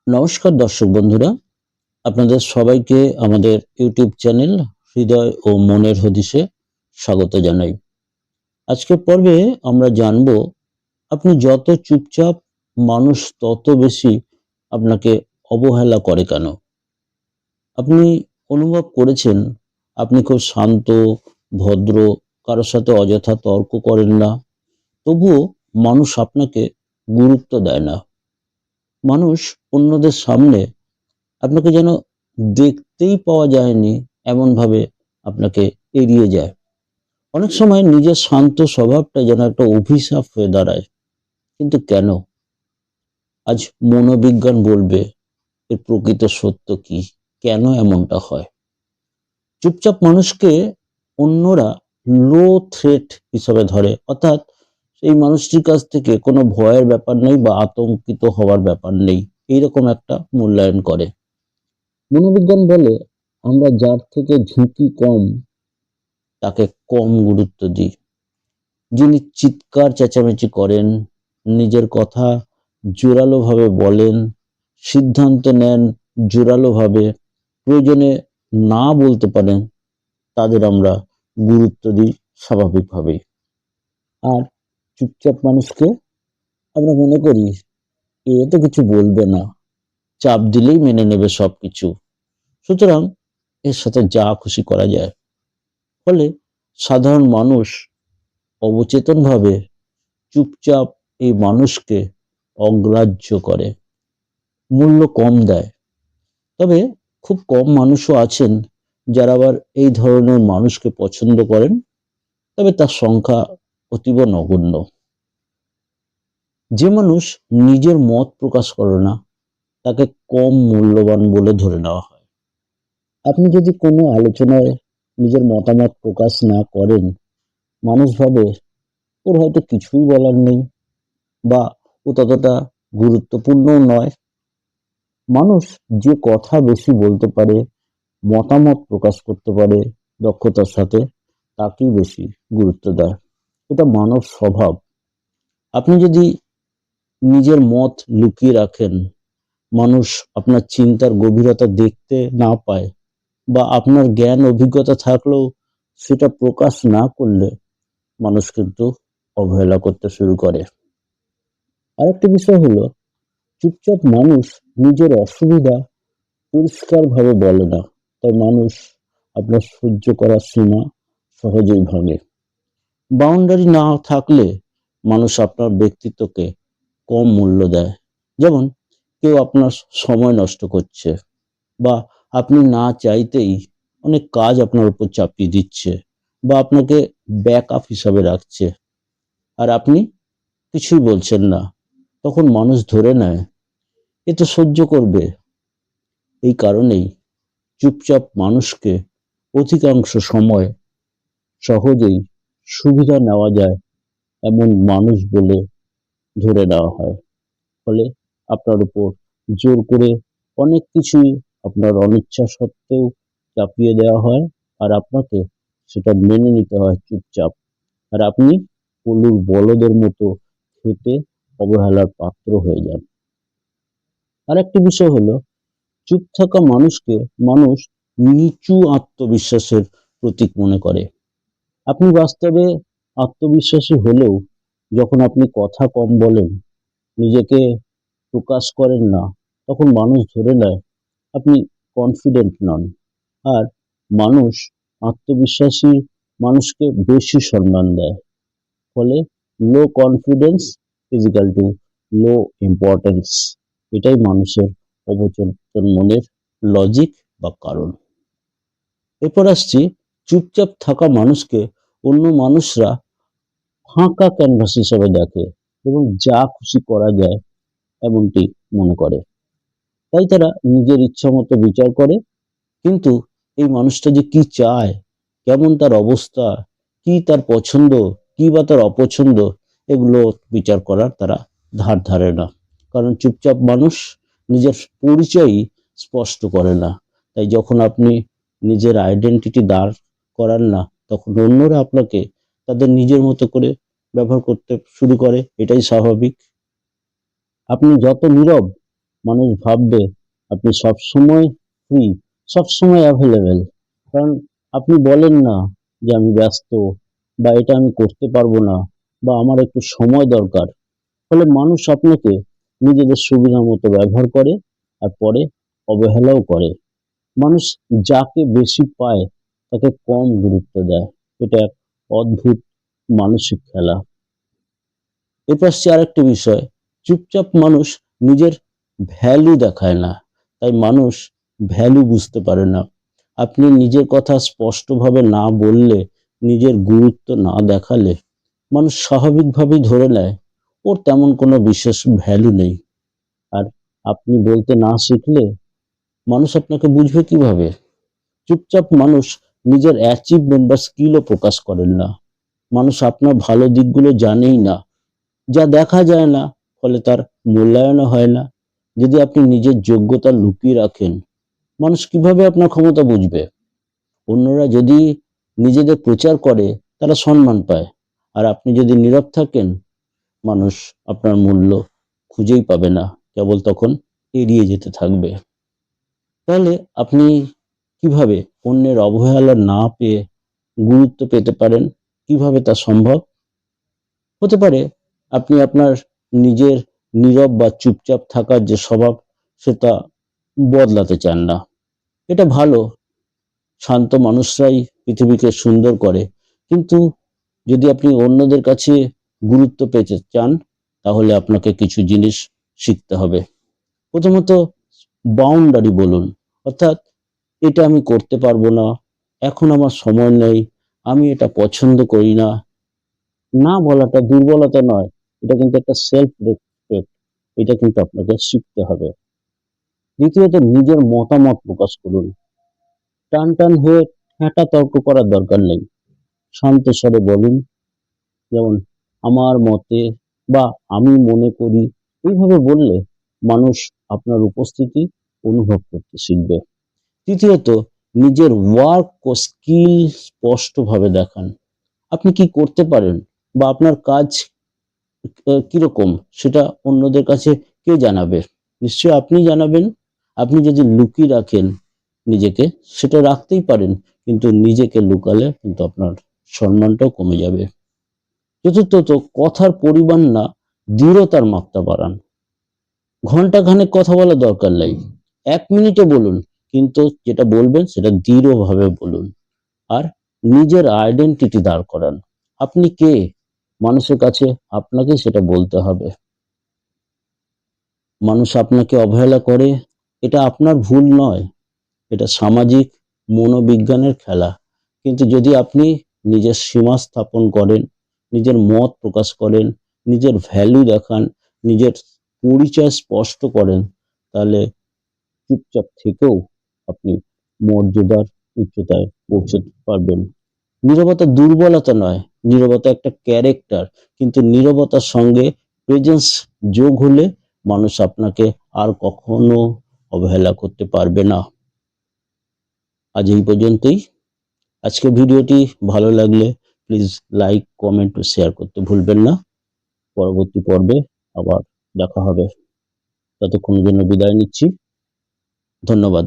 নমস্কার দর্শক বন্ধুরা, আপনাদের সবাইকে আমাদের ইউটিউব চ্যানেল হৃদয় ও মনের হদিশে স্বাগত জানাই। আজকের পর্বে আমরা জানব, আপনি যত চুপচাপ মানুষ তত বেশি আপনাকে অবহেলা করে কেন। আপনি অনুভব করেছেন আপনি খুব শান্ত, ভদ্র, কারোর সাথে অযথা তর্ক করেন না, তবুও মানুষ আপনাকে গুরুত্ব দেয় না। মানুষ অন্যদের সামনে আপনাকে যেন দেখতেই পাওয়া যায়নি এমন ভাবে আপনাকে এড়িয়ে যায়। অনেক সময় নিজের শান্ত স্বভাবটা যেন একটা অভিশাপ হয়ে দাঁড়ায়। কিন্তু কেন? আজ মনোবিজ্ঞান বলবে এর প্রকৃত সত্য কি, কেন এমনটা হয়। চুপচাপ মানুষকে অন্যরা লো থ্রেট হিসাবে ধরে, অর্থাৎ সেই মানুষটির কাছ থেকে কোনো ভয়ের ব্যাপার নেই বা আতঙ্কিত হওয়ার ব্যাপার নেই, এইরকম একটা মূল্যায়ন করে। মনোবিজ্ঞান বলে, আমরা যার থেকে ঝুঁকি কম তাকে কম গুরুত্ব দিই। যিনি চিৎকার চেঁচামেচি করেন, নিজের কথা জোরালো ভাবে বলেন, সিদ্ধান্ত নেন জোরালো ভাবে, প্রয়োজনে না বলতে পারেন, তাদের আমরা গুরুত্ব দিই স্বাভাবিকভাবেই। আর চুপচাপ মানুষকে আমরা মনে করি এ তো কিছু বলবে না, চাপ দিলেই মেনে নেবে সবকিছু, সুতরাং এর সাথে যা খুশি করা যায়। ফলে সাধারণ মানুষ অবচেতনভাবে চুপচাপ এই মানুষকে অগ্রাহ্য করে, মূল্য কম দেয়। তবে খুব কম মানুষও আছেন যারা আবার এই ধরনের মানুষকে পছন্দ করেন, তবে তার সংখ্যা অতীব নগণ্য। যে মানুষ নিজের মত প্রকাশ করে না তাকে কম মূল্যবান বলে ধরে নেওয়া হয়। আপনি যদি কোনো আলোচনায় নিজের মতামত প্রকাশ না করেন, মানুষ ভাবে ওর হয়তো কিছুই বলার নেই, বা ও ততটা গুরুত্বপূর্ণও নয়। মানুষ যে কথা বেশি বলতে পারে, মতামত প্রকাশ করতে পারে দক্ষতার সাথে, তাকেই বেশি গুরুত্ব দেয়। এটা মানব স্বভাব। আপনি যদি নিজের মত লুকিয়ে রাখেন, মানুষ আপনার চিন্তার গভীরতা দেখতে না পায়, বা আপনার জ্ঞান অভিজ্ঞতা থাকলেও সেটা প্রকাশ না করলে, মানুষ কিন্তু অবহেলা করতে শুরু করে। আরেকটা বিষয় হলো, চুপচাপ মানুষ নিজের অসুবিধা পরিষ্কারভাবে বলে না, তাই মানুষ আপনার সহ্য করার সীমা সহজেই ভাঙে। বাউন্ডারি না থাকলে মানুষ আপনার ব্যক্তিত্বকে কম মূল্য দেয়। যেমন, কেউ আপনার সময় নষ্ট করছে, বা আপনি না চাইতেই অনেক কাজ আপনার উপর চাপিয়ে দিচ্ছে, বা আপনাকে ব্যাক আপ হিসাবে রাখছে, আর আপনি কিছুই বলছেন না, তখন মানুষ ধরে নেয় এ তো সহ্য করবে। এই কারণেই চুপচাপ মানুষকে অধিকাংশ সময় সহজেই সুবিধা নেওয়া যায় এমন মানুষ বলে ধরে নেওয়া হয়। ফলে আপনার উপর জোর করে অনেক কিছুই আপনার অনিচ্ছা সত্ত্বেও চাপিয়ে দেওয়া হয়, আর আপনাকে সেটা মেনে নিতে হয় চুপচাপ। আর আপনি পলুর বলদের মতো খেটে অবহেলার পাত্র হয়ে যান। আর একটি বিষয় হলো, চুপ থাকা মানুষকে মানুষ নিচু আত্মবিশ্বাসের প্রতীক মনে করে। আপনি বাস্তবে আত্মবিশ্বাসী হলেও যখন আপনি কথা কম বলেন, নিজেকে প্রকাশ করেন না, তখন মানুষ ধরে নেয় আপনি কনফিডেন্ট নন। আর মানুষ আত্মবিশ্বাসী মানুষকে বেশি সম্মান দেয়। ফলে লো confidence is equal to low importance. এটাই মানুষের অবচেতন মনের লজিক বা কারণ। এরপর আসছি, চুপচাপ থাকা মানুষকে অন্য মানুষরা ফাঁকা ক্যানভাস হিসেবে দেখে, এবং যা খুশি করা যায় এমনটি মনে করে। তাই তারা নিজের ইচ্ছা মতো বিচার করে। কিন্তু এই মানুষটা যে কি চায়, কেমন তার অবস্থা, কি তার পছন্দ, কি বা তার অপছন্দ, এগুলো বিচার করার তারা ধার ধারে না। কারণ চুপচাপ মানুষ নিজের পরিচয়ই স্পষ্ট করে না। তাই যখন আপনি নিজের আইডেন্টিটি দাঁড় করান না, তখন অন্যরা আপনাকে তাদের নিজের মতো করে ব্যবহার করতে শুরু করে। এটাই স্বাভাবিক। আপনি যত নীরব, মানুষ ভাববে আপনি সবসময় ফ্রি, সবসময় অ্যাভেলেবেল। কারণ আপনি বলেন না যে আমি ব্যস্ত, বা এটা আমি করতে পারবো না, বা আমার একটু সময় দরকার। ফলে মানুষ আপনাকে নিজেদের সুবিধা মতো ব্যবহার করে, আর পরে অবহেলাও করে। মানুষ যাকে বেশি পায় তাকে কম গুরুত্ব দেয়। এটা এক অদ্ভুত মানসিক খেলা। এরপর আসছে আরেকটি বিষয়, চুপচাপ মানুষ নিজের ভ্যালু দেখায় না, তাই মানুষ ভ্যালু বুঝতে পারে না। আপনি নিজের কথা স্পষ্টভাবে না বললে, নিজের গুরুত্ব না দেখালে, মানুষ স্বাভাবিকভাবেই ধরে নেয় ওর তেমন কোনো বিশেষ ভ্যালু নেই। আর আপনি বলতে না শিখলে মানুষ আপনাকে বুঝবে কিভাবে? চুপচাপ মানুষ নিজের অ্যাচিভমেন্ট বা স্কিলও প্রকাশ করেন না। মানুষ আপনার ভালো দিকগুলো জানেই না, যা দেখা যায় না, ফলে তার মূল্যায়নও হয় না। যদি আপনি নিজের যোগ্যতা লুকিয়ে রাখেন, মানুষ কিভাবে আপনার ক্ষমতা বুঝবে? অন্যরা যদি নিজেদের প্রচার করে, তারা সম্মান পায়। আর আপনি যদি নীরব থাকেন, মানুষ আপনার মূল্য খুঁজেই পাবে না, কেবল তখন এড়িয়ে যেতে থাকবে। তাহলে আপনি কিভাবে অন্যের অবহেলা না পেয়ে গুরুত্ব পেতে পারেন? কিভাবে তা সম্ভব? হতে পারে আপনি আপনার নিজের নীরব বা চুপচাপ থাকার যে স্বভাব, সেটা বদলাতে চান না। এটা ভালো, শান্ত মানুষরাই পৃথিবীকে সুন্দর করে। কিন্তু যদি আপনি অন্যদের কাছে গুরুত্ব পেতে চান, তাহলে আপনাকে কিছু জিনিস শিখতে হবে। প্রথমত, বাউন্ডারি বলুন। অর্থাৎ, এটা আমি করতে পারবো না, এখন আমার সময় নেই, আমি এটা পছন্দ করি না। না বলাটা দুর্বলতা নয়, এটা কিন্তু একটা সেলফ রেসপেক্ট। এটা কিন্তু আপনাকে শিখতে হবে। দ্বিতীয়ত, নিজের মতামত প্রকাশ করুন। টান টান হয়ে ঠেটা তর্ক করার দরকার নেই। শান্ত স্বরে বলুন, যেমন আমার মতে, বা আমি মনে করি। এইভাবে বললে মানুষ আপনার উপস্থিতি অনুভব করতে শিখবে। তৃতীয়ত, নিজের ওয়ার্ক ও স্কিল স্পষ্টভাবে দেখান। আপনি কি করতে পারেন, বা আপনার কাজ কিরকম, সেটা অন্যদের কাছে কে জানাবে? নিশ্চয়ই আপনি জানাবেন। আপনি যদি লুকিয়ে রাখেন নিজেকে, সেটা রাখতেই পারেন, কিন্তু নিজেকে লুকালে কিন্তু আপনার সম্মানটাও কমে যাবে। চতুর্থত, কথার পরিমাণ না, দৃঢ়তার মাত্রা বাড়ান। ঘন্টা খানেক কথা বলার দরকার নাই, 1 মিনিটে বলুন, কিন্তু যেটা বলবেন সেটা দৃঢ়ভাবে বলুন। আর নিজের আইডেন্টিটি দাঁড় করান। আপনি কে? মানুষের কাছে আপনাকে সেটা বলতে হবে। মানুষ আপনাকে অবহেলা করে, এটা আপনার ভুল নয়, এটা সামাজিক মনোবিজ্ঞানের খেলা। কিন্তু যদি আপনি নিজের সীমা স্থাপন করেন, নিজের মত প্রকাশ করেন, নিজের ভ্যালু দেখান, নিজের পরিচয় স্পষ্ট করেন, তাহলে চুপচাপ থেকেও আপনি মর্যাদার উচ্চতায় পৌঁছতে পারবেন। নীরবতা দুর্বলতা নয়, নীরবতা একটা ক্যারেক্টার। কিন্তু নীরবতার সঙ্গে প্রেজেন্স যোগ হলে মানুষ আপনাকে আর কখনো অবহেলা করতে পারবে না। আজ এই পর্যন্তই। আজকে ভিডিওটি ভালো লাগলে প্লিজ লাইক, কমেন্ট ও শেয়ার করতে ভুলবেন না। পরবর্তী পর্বে আবার দেখা হবে। ততক্ষণের জন্য বিদায় নিচ্ছি। ধন্যবাদ।